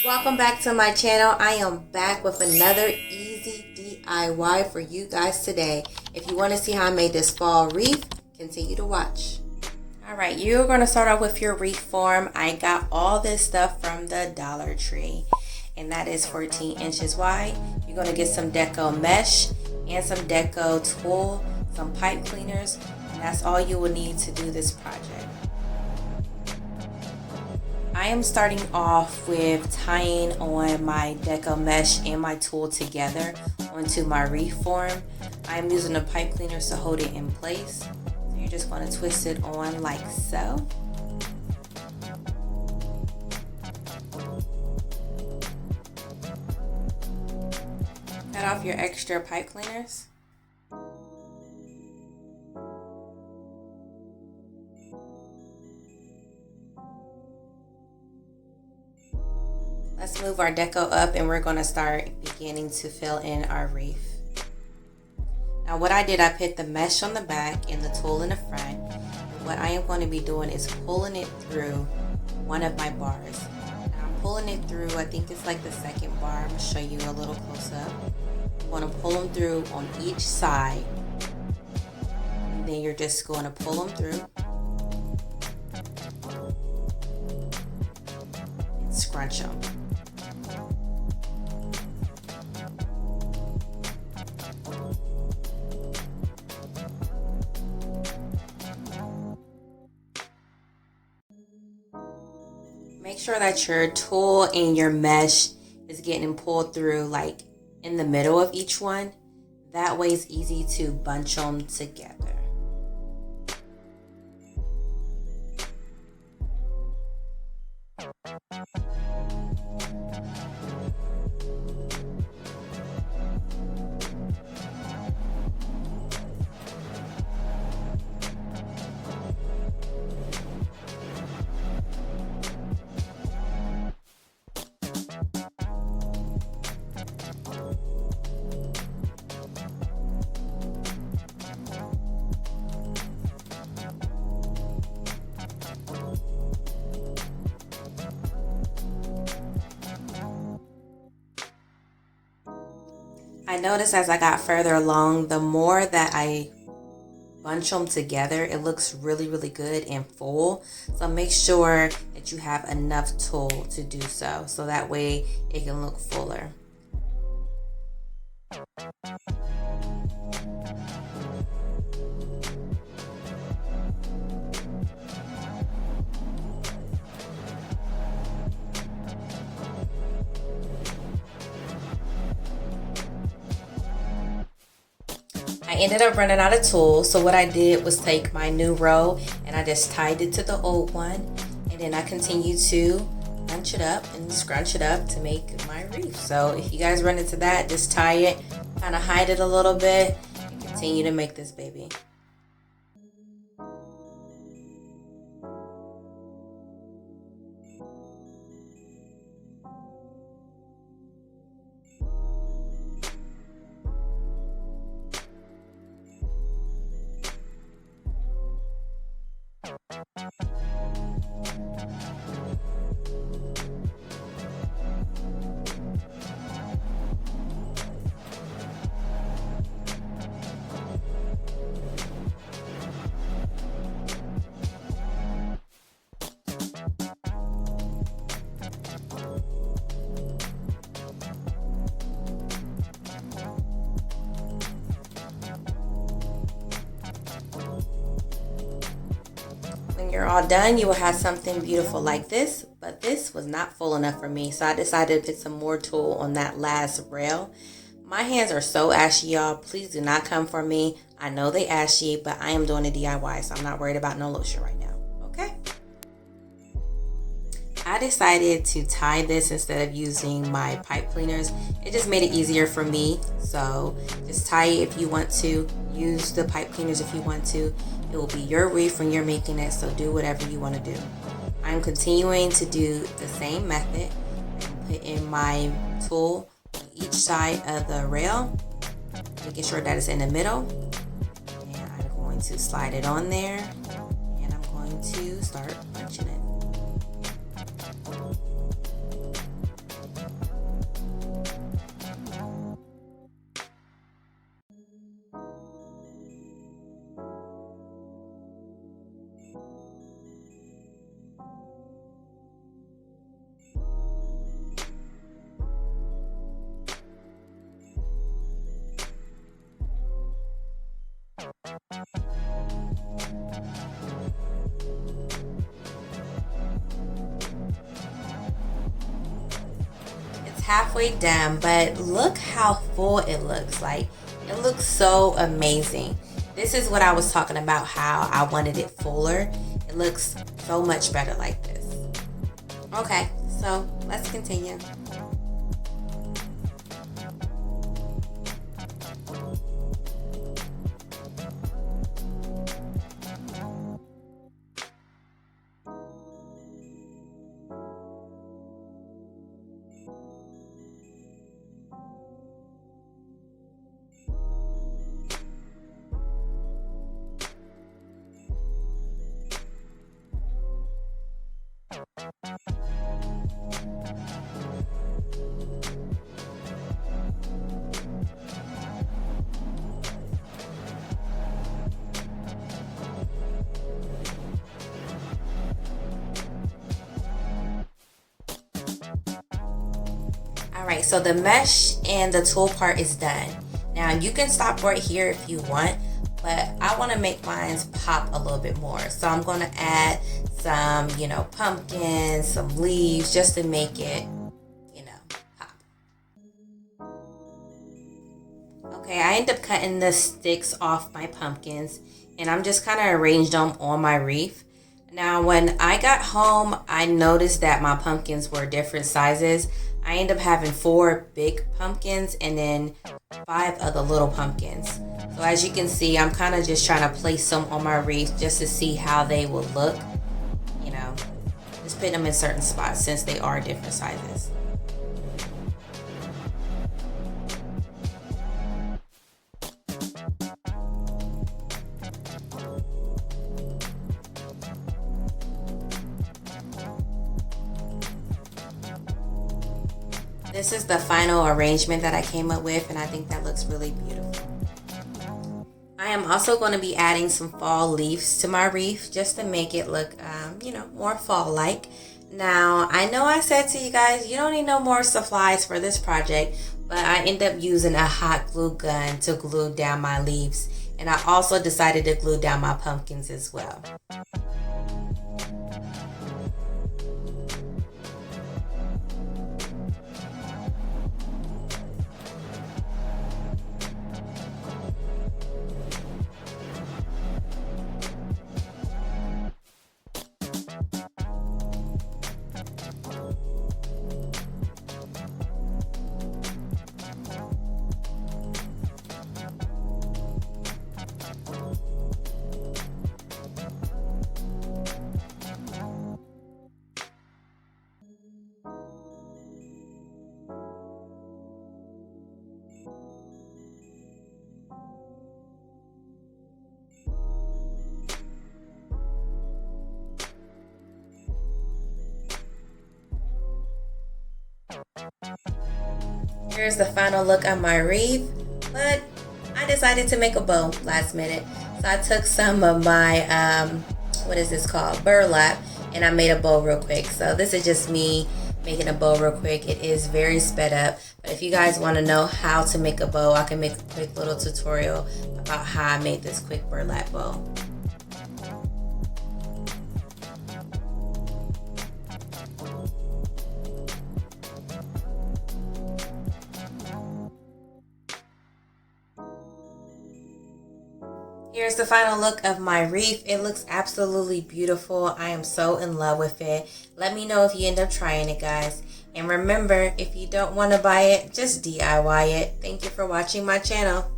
Welcome back to my channel. I am back with another easy DIY for you guys today. If you want to see how I made this fall wreath, continue to watch. Alright, you're going to start off with your wreath form. I got all this stuff from the Dollar Tree, and that is 14 inches wide. You're going to get some deco mesh and some deco tulle, some pipe cleaners, and that's all you will need to do this project. I am starting off with tying on my deco mesh and my tulle together onto my wreath form. I am using the pipe cleaners to hold it in place. So you're just going to twist it on like so. Cut off your extra pipe cleaners. Let's move our deco up and we're going to start beginning to fill in our wreath. Now what I did, I put the mesh on the back and the tulle in the front. And what I am going to be doing is pulling it through one of my bars. Now I'm pulling it through, I think it's like the second bar. I'm going to show you a little close up. You want to pull them through on each side. And then you're just going to pull them through. And scrunch them. Make sure that your tulle and your mesh is getting pulled through like in the middle of each one. That way it's easy to bunch them together. I noticed as I got further along, the more that I bunch them together, it looks really good and full. So make sure that you have enough tulle to do so that way it can look fuller. I ended up running out of tulle, so what I did was take my new row and I just tied it to the old one, and then I continued to bunch it up and scrunch it up to make my wreath. So if you guys run into that, just tie it, kind of hide it a little bit, and continue to make this baby. When you're all done, you will have something beautiful like this, but this was not full enough for me, so I decided to put some more tulle on that last rail. My hands are so ashy, y'all. Please do not come for me. I know they ashy, but I am doing a DIY, so I'm not worried about no lotion right now, okay? I decided to tie this instead of using my pipe cleaners. It just made it easier for me, so just tie it if you want to. Use the pipe cleaners if you want to. It will be your wreath when you're making it, so do whatever you want to do. I'm continuing to do the same method. I'm putting my tulle on each side of the rail, making sure that it's in the middle. And I'm going to slide it on there, and I'm going to start punching it. halfway done, but look how full it looks. Like, it looks so amazing. This is what I was talking about, how I wanted it fuller. It looks so much better like this. Okay, so let's continue. Alright, so the mesh and the tulle part is done. Now you can stop right here if you want, but I want to make mine pop a little bit more. So I'm going to add some, pumpkins, some leaves, just to make it, pop. Okay, I end up cutting the sticks off my pumpkins, and I'm just kind of arranged them on my wreath. Now, when I got home, I noticed that my pumpkins were different sizes. I end up having 4 big pumpkins and then 5 of the little pumpkins. So as you can see, I'm kind of just trying to place them on my wreath just to see how they will look. Just put them in certain spots since they are different sizes. This is the final arrangement that I came up with, and I think that looks really beautiful. I am also going to be adding some fall leaves to my wreath just to make it look, more fall-like. Now, I know I said to you guys, you don't need no more supplies for this project, but I end up using a hot glue gun to glue down my leaves, and I also decided to glue down my pumpkins as well. Here's the final look on my wreath, but I decided to make a bow last minute. So I took some of my, what is this called? Burlap, and I made a bow real quick. So this is just me making a bow real quick. It is very sped up, but if you guys want to know how to make a bow, I can make a quick little tutorial about how I made this quick burlap bow. Here's the final look of my wreath. It looks absolutely beautiful. I am so in love with it. Let me know if you end up trying it, guys. And remember, if you don't want to buy it, just DIY it. Thank you for watching my channel.